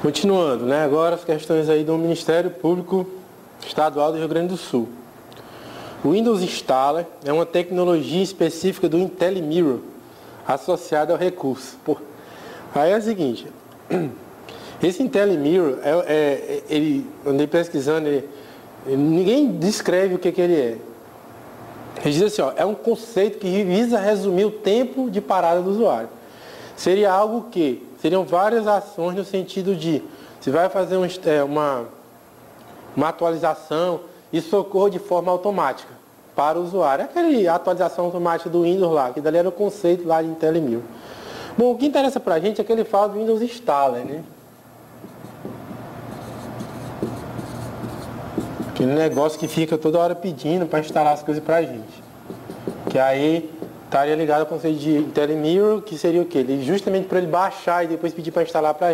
Continuando, né? Agora as questões aí do Ministério Público Estadual do Rio Grande do Sul. O Windows Installer é uma tecnologia específica do IntelliMirror associada ao recurso. Aí é o seguinte, esse IntelliMirror, andei pesquisando, ninguém descreve o que ele é. Ele diz assim, é um conceito que visa resumir o tempo de parada do usuário. Seria algo que seriam várias ações no sentido de, se vai fazer uma atualização, isso ocorre de forma automática para o usuário. Aquela atualização automática do Windows lá, que dali era o conceito lá de IntelliMirror. Bom, o que interessa para a gente é que ele fala do Windows Installer, né? Aquele negócio que fica toda hora pedindo para instalar as coisas para a gente. Que aí estaria ligado ao conceito de IntelliMirror, que seria o quê? Ele, justamente para ele baixar e depois pedir para instalar para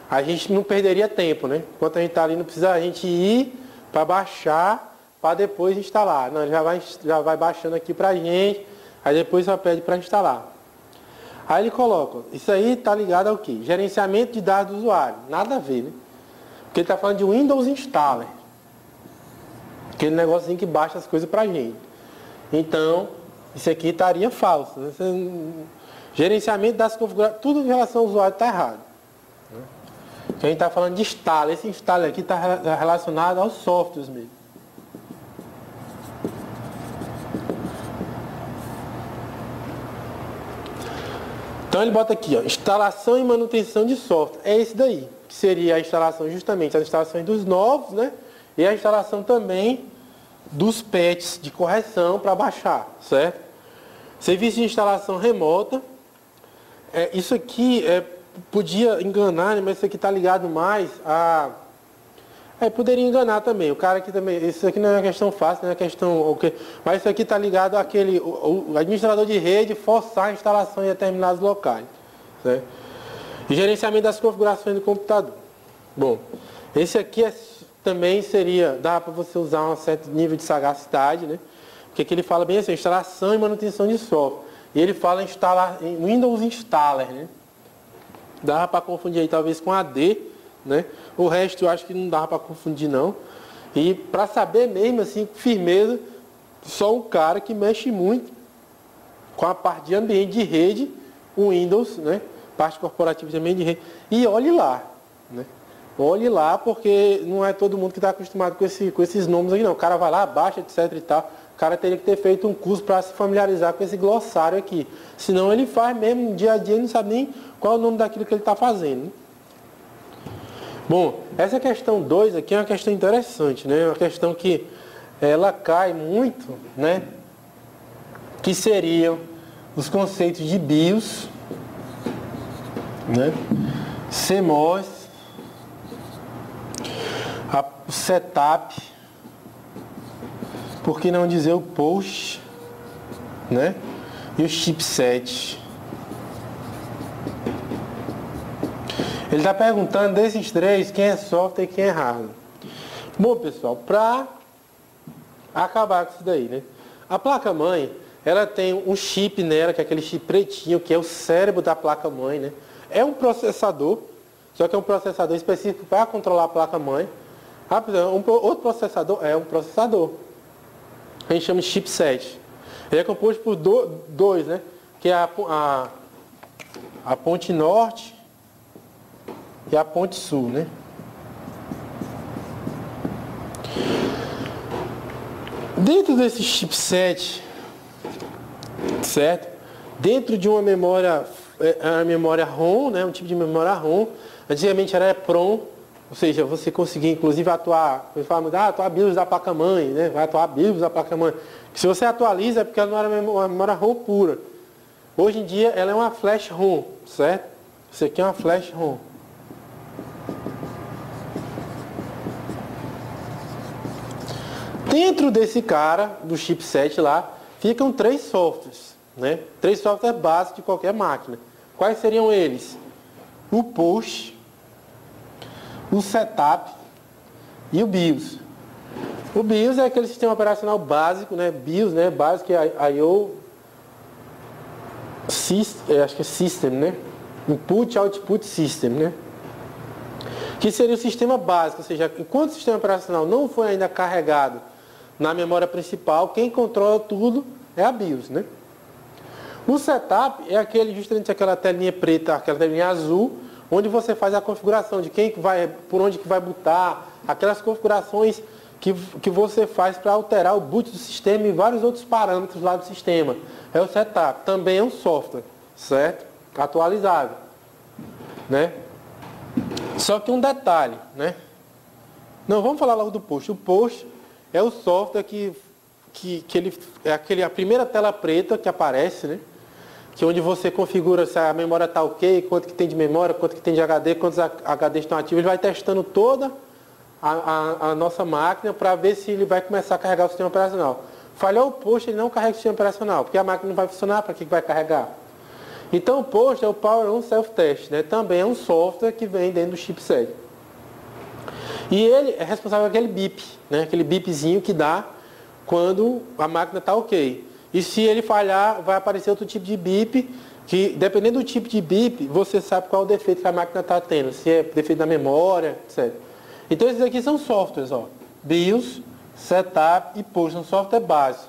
a gente não perderia tempo, né? Enquanto a gente está ali, não precisa a gente ir para baixar, para depois instalar. Não, ele já vai baixando aqui para a gente, aí depois só pede para instalar. Aí ele coloca, isso aí está ligado ao quê? Gerenciamento de dados do usuário. Nada a ver, né? Porque ele está falando de Windows Installer. Aquele negocinho que baixa as coisas para a gente. Então, isso aqui estaria falso. Né? Gerenciamento das configurações, tudo em relação ao usuário está errado. A gente está falando de installer. Esse installer aqui está relacionado aos softwares mesmo. Então ele bota aqui, instalação e manutenção de software. É esse daí, que seria a instalação justamente, as instalações dos novos, né? E a instalação também dos patches de correção para baixar, certo? Serviço de instalação remota. Isso aqui podia enganar, mas isso aqui está ligado mais a... poderia enganar também. O cara aqui também... Isso aqui não é uma questão fácil, não é uma questão... Mas isso aqui está ligado àquele... O administrador de rede forçar a instalação em determinados locais, certo? E gerenciamento das configurações do computador. Bom, esse aqui também seria... Dá para você usar um certo nível de sagacidade, né? Porque aqui ele fala bem assim, instalação e manutenção de software. E ele fala instalar em Windows Installer, né? Dá para confundir aí talvez com AD, né? O resto eu acho que não dá para confundir não. E para saber mesmo assim, firmeza, só um cara que mexe muito com a parte de ambiente de rede, o Windows, né? Parte corporativa também de rede. E olhe lá, né? Olhe lá, porque não é todo mundo que está acostumado com esses nomes aqui não. O cara vai lá, baixa, etc e tal. O cara teria que ter feito um curso para se familiarizar com esse glossário aqui. Senão ele faz mesmo no dia a dia, ele não sabe nem qual é o nome daquilo que ele está fazendo, né? Bom, essa questão 2 aqui é uma questão interessante, né? Uma questão que ela cai muito, né? Que seriam os conceitos de BIOS, né? CMOS, o setup, por que não dizer o post, né? E o chipset. Ele está perguntando desses três, quem é software e quem é hardware. Bom, pessoal, para acabar com isso daí, né? A placa-mãe, ela tem um chip nela, que é aquele chip pretinho, que é o cérebro da placa-mãe, né? É um processador, só que é um processador específico para controlar a placa-mãe. Outro processador é um processador. A gente chama de chipset. Ele é composto por dois, né? Que é a ponte norte e a ponte sul, né? Dentro desse chipset, certo? Dentro de uma memória ROM, né? Um tipo de memória ROM. Antigamente era EPROM, ou seja, você conseguia inclusive atuar, atuar BIOS da placa-mãe, né? Vai atuar BIOS da placa-mãe. Se você atualiza é porque ela não era uma memória ROM pura. Hoje em dia ela é uma flash ROM, certo? Isso aqui é uma flash ROM. Dentro desse cara, do chipset lá, ficam 3 softwares, né? 3 softwares básicos de qualquer máquina. Quais seriam eles? O post, o setup e o BIOS. O BIOS é aquele sistema operacional básico, né? BIOS, né? Básico é I/O System, acho que é System, né? Input Output System, né? que seria o sistema básico, ou seja, enquanto o sistema operacional não foi ainda carregado na memória principal, quem controla tudo é a BIOS, né? O setup é justamente aquela telinha preta, aquela telinha azul, onde você faz a configuração de quem vai, por onde que vai botar, aquelas configurações que você faz para alterar o boot do sistema e vários outros parâmetros lá do sistema. É o setup. Também é um software, certo? Atualizável, né? Só que um detalhe, né? Não, vamos falar logo do post. O post é o software que ele é a primeira tela preta que aparece, né? Que é onde você configura se a memória está ok, quanto que tem de memória, quanto que tem de HD, quantos HDs estão ativos. Ele vai testando toda a nossa máquina para ver se ele vai começar a carregar o sistema operacional. Falhou o post, ele não carrega o sistema operacional, porque a máquina não vai funcionar, para que vai carregar? Então o post é o Power On Self-Test, né? Também é um software que vem dentro do chipset. E ele é responsável por aquele bip, né? Aquele bipzinho que dá quando a máquina está ok. E se ele falhar, vai aparecer outro tipo de bip, que dependendo do tipo de bip, você sabe qual é o defeito que a máquina está tendo, se é defeito da memória, etc. Então esses aqui são softwares, ó. BIOS, Setup e Post, são software básico,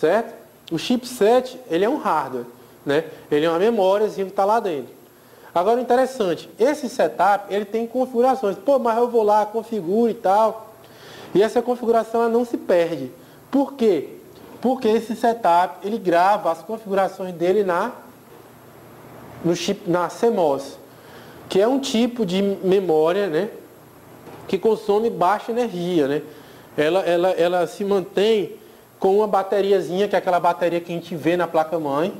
certo? O chipset, ele é um hardware, né? Ele é uma memóriazinha que está lá dentro. Agora, interessante, esse setup, ele tem configurações. Pô, mas eu vou lá, configuro e tal. E essa configuração, ela não se perde. Por quê? Porque esse setup, ele grava as configurações dele na CMOS, que é um tipo de memória, né, que consome baixa energia, né? Ela se mantém com uma bateriazinha, que é aquela bateria que a gente vê na placa-mãe.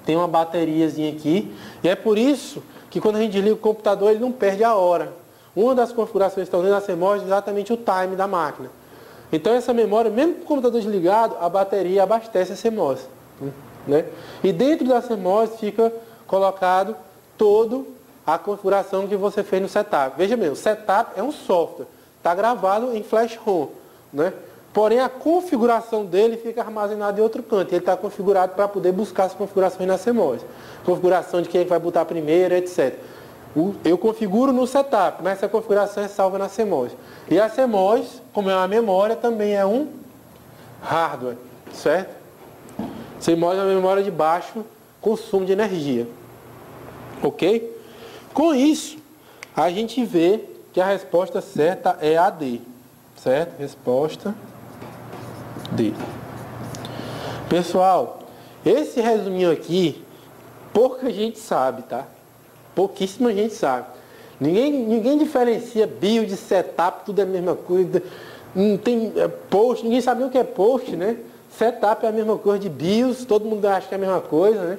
Tem uma bateriazinha aqui. E é por isso que quando a gente liga o computador, ele não perde a hora. Uma das configurações que estão dentro da CMOS é exatamente o time da máquina. Então essa memória, mesmo com o computador desligado, a bateria abastece a CMOS, né? E dentro da CMOS fica colocado toda a configuração que você fez no setup. Veja bem, o setup é um software, está gravado em flash ROM, né? Porém a configuração dele fica armazenada em outro canto. Ele está configurado para poder buscar as configurações na CMOS. Configuração de quem vai botar primeiro, etc. Eu configuro no setup, mas essa configuração é salva na CMOS. E a CMOS, como é uma memória, também é um hardware, certo? CMOS é uma memória de baixo consumo de energia. Ok? Com isso, a gente vê que a resposta certa é a D. Certo? Resposta D. Pessoal, esse resuminho aqui, pouca gente sabe, tá? Pouquíssima gente sabe. Ninguém diferencia BIOS de setup, tudo é a mesma coisa. Não tem post, ninguém sabe nem o que é post, né? Setup é a mesma coisa de BIOS, todo mundo acha que é a mesma coisa, né?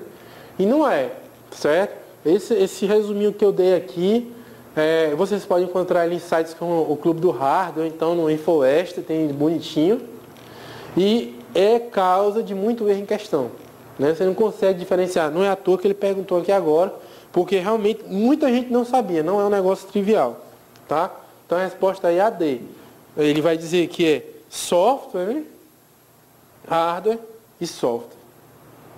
E não é, certo? Esse resuminho que eu dei aqui, vocês podem encontrar ele em sites como o Clube do Hardware, então no InfoExtra, tem bonitinho. E é causa de muito erro em questão, né? Você não consegue diferenciar. Não é à toa que ele perguntou aqui agora, porque realmente muita gente não sabia, não é um negócio trivial, tá? Então a resposta aí é a D. Ele vai dizer que é software, né? Hardware e software,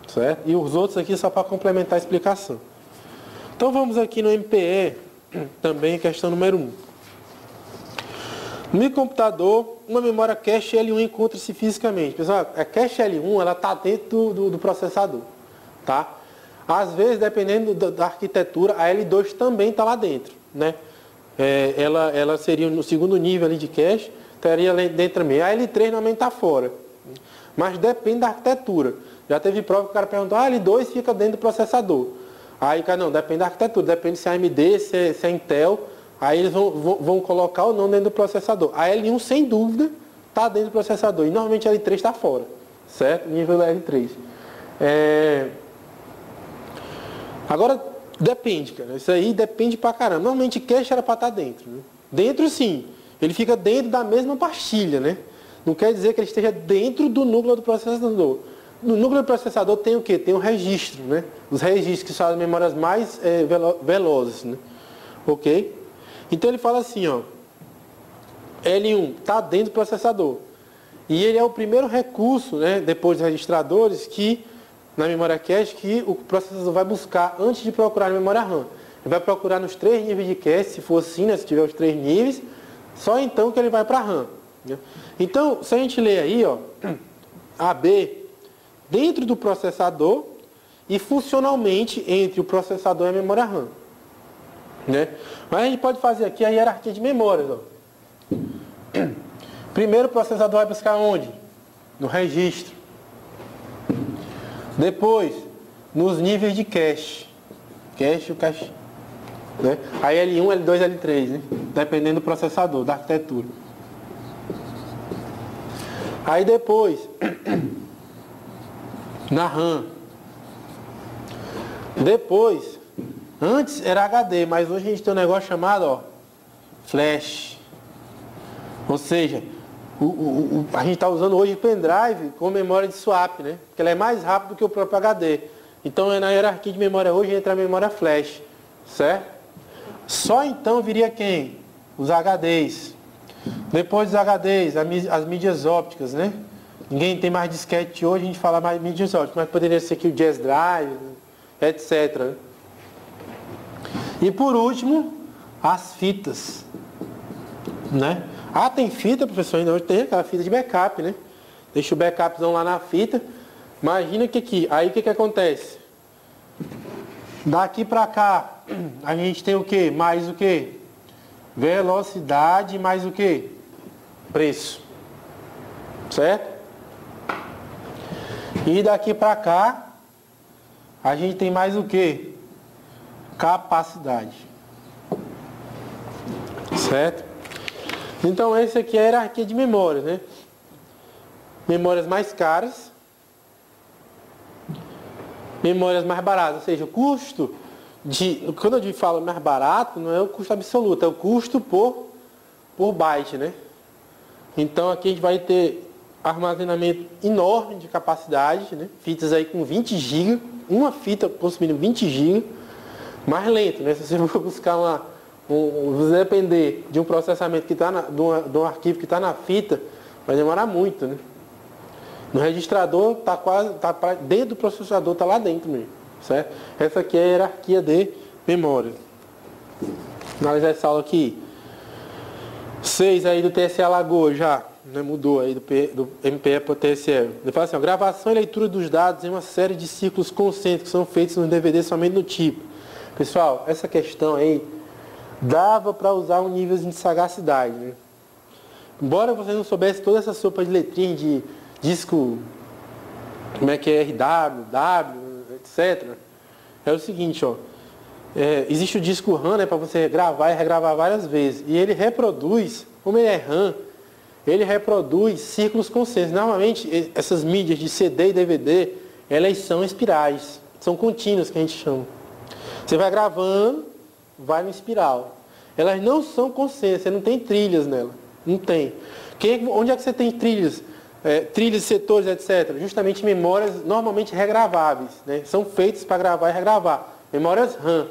certo? E os outros aqui só para complementar a explicação. Então vamos aqui no MPE, também questão número 1. No microcomputador, uma memória cache L1 encontra-se fisicamente. Pessoal, a cache L1 ela está dentro do processador, tá? Às vezes, dependendo da arquitetura, a L2 também está lá dentro, né? Ela seria no segundo nível ali de cache, estaria dentro também. A L3 normalmente está fora, mas depende da arquitetura. Já teve prova que o cara perguntou, a L2 fica dentro do processador. Aí, cara, não, depende da arquitetura, depende se é AMD, se é Intel, aí eles vão colocar ou não dentro do processador. A L1, sem dúvida, está dentro do processador, e normalmente a L3 está fora, certo? Nível L3. Agora, depende, cara. Isso aí depende pra caramba. Normalmente, cache era pra estar dentro, né? Dentro, sim. Ele fica dentro da mesma pastilha, né? Não quer dizer que ele esteja dentro do núcleo do processador. No núcleo do processador tem o quê? Tem um registro, né? Os registros que são as memórias mais velozes, né? Ok? Então, ele fala assim, ó. L1 está dentro do processador. E ele é o primeiro recurso, né? Depois dos registradores, que na memória cache que o processador vai buscar antes de procurar na memória RAM. ele vai procurar nos 3 níveis de cache, se for assim, né, se tiver os 3 níveis, só então que ele vai para a RAM. Né? Então, se a gente ler aí, ó, AB, dentro do processador e funcionalmente entre o processador e a memória RAM. Né? Mas a gente pode fazer aqui a hierarquia de memórias. Ó. Primeiro o processador vai buscar onde? No registro. Depois, nos níveis de cache. Cache e cache. Né? Aí L1, L2, L3, né? Dependendo do processador, da arquitetura. Aí depois, na RAM. Depois, antes era HD, mas hoje a gente tem um negócio chamado, ó, flash. Ou seja, a gente está usando hoje pendrive com memória de swap, né? Porque ela é mais rápida do que o próprio HD. Então, na hierarquia de memória hoje entra a memória flash, certo? Só então viria quem? Os HDs. Depois dos HDs, as mídias ópticas, né? Ninguém tem mais disquete hoje, a gente fala mais mídias ópticas, mas poderia ser aqui o Jazz Drive, etc. E por último, as fitas, né? Ah, tem fita, professor? Ainda hoje tem aquela fita de backup, né? Deixa o backupzão lá na fita. Imagina que aqui, aí o que acontece? Daqui para cá, a gente tem o que? Mais o que? Velocidade mais o que? Preço. Certo? E daqui para cá, a gente tem mais o que? Capacidade. Certo? Então, esse aqui é a hierarquia de memórias, né? Memórias mais caras, memórias mais baratas, ou seja, o custo de... Quando eu falo mais barato, não é o custo absoluto, é o custo por byte, né? Então, aqui a gente vai ter armazenamento enorme de capacidade, né? Fitas aí com 20 GB, uma fita consumindo 20 GB, mais lento, né? Se você for buscar você depender de um processamento que está de um arquivo que está na fita, vai demorar muito, né? No registrador está dentro do processador, está lá dentro mesmo, certo? Essa aqui é a hierarquia de memória. Analisar essa aula aqui. 6 aí do TSE Alagoas já, né? Mudou aí do MPE para o TSE. Ele fala assim, ó, gravação e leitura dos dados em uma série de ciclos concêntricos que são feitos no DVD somente no tipo. Pessoal, essa questão aí dava para usar um nível de sagacidade, né? Embora você não soubesse toda essa sopa de letrinha de disco, como é que é, RW, W, etc. É o seguinte, ó, existe o disco RAM, né, para você gravar e regravar várias vezes. E ele reproduz, como ele é RAM, ele reproduz ciclos concêntricos. Normalmente, essas mídias de CD e DVD, elas são espirais, são contínuas que a gente chama. Você vai gravando, vai no espiral. Elas não são concêntricas, você não tem trilhas nela. Não tem. Onde é que você tem trilhas? Trilhas, setores, etc. Justamente memórias normalmente regraváveis, né? São feitas para gravar e regravar. Memórias RAM.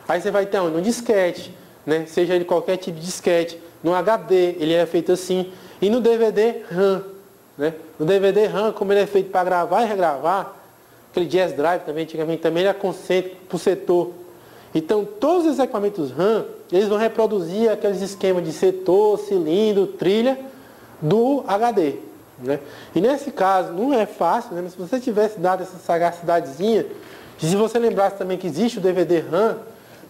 Aí você vai ter um disquete, né? Seja ele qualquer tipo de disquete. No HD, ele é feito assim. E no DVD RAM. Né? No DVD RAM, como ele é feito para gravar e regravar, aquele Jazz Drive também, antigamente, também ele é concêntrico por setor. Então, todos os equipamentos RAM, eles vão reproduzir aqueles esquemas de setor, cilindro, trilha do HD. Né? E nesse caso, não é fácil, né? Mas se você tivesse dado essa sagacidadezinha, se você lembrasse também que existe o DVD RAM,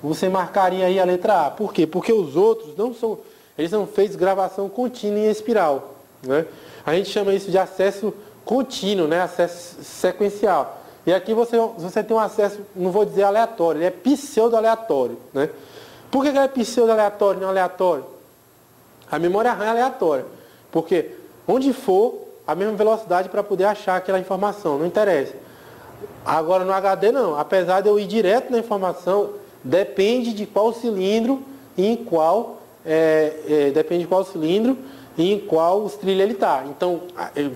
você marcaria aí a letra A. Por quê? Porque os outros não são, eles são feitos gravação contínua em espiral. Né? A gente chama isso de acesso contínuo, né? Acesso sequencial. E aqui você tem um acesso, não vou dizer aleatório, ele é pseudo-aleatório. Né? Por que ele é pseudo-aleatório e não aleatório? A memória RAM é aleatória. Porque onde for, a mesma velocidade para poder achar aquela informação, não interessa. Agora no HD não, apesar de eu ir direto na informação, depende de qual cilindro e em qual, depende de qual cilindro e em qual trilha ele está. Então,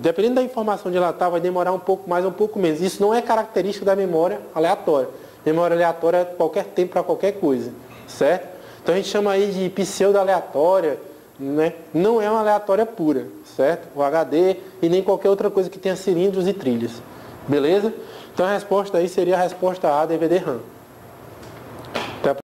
dependendo da informação onde ela está, vai demorar um pouco mais ou um pouco menos. Isso não é característica da memória aleatória. Memória aleatória é qualquer tempo para qualquer coisa, certo? Então a gente chama aí de pseudo-aleatória, né? Não é uma aleatória pura, certo? O HD e nem qualquer outra coisa que tenha cilindros e trilhas. Beleza? Então a resposta aí seria a resposta A, DVD RAM.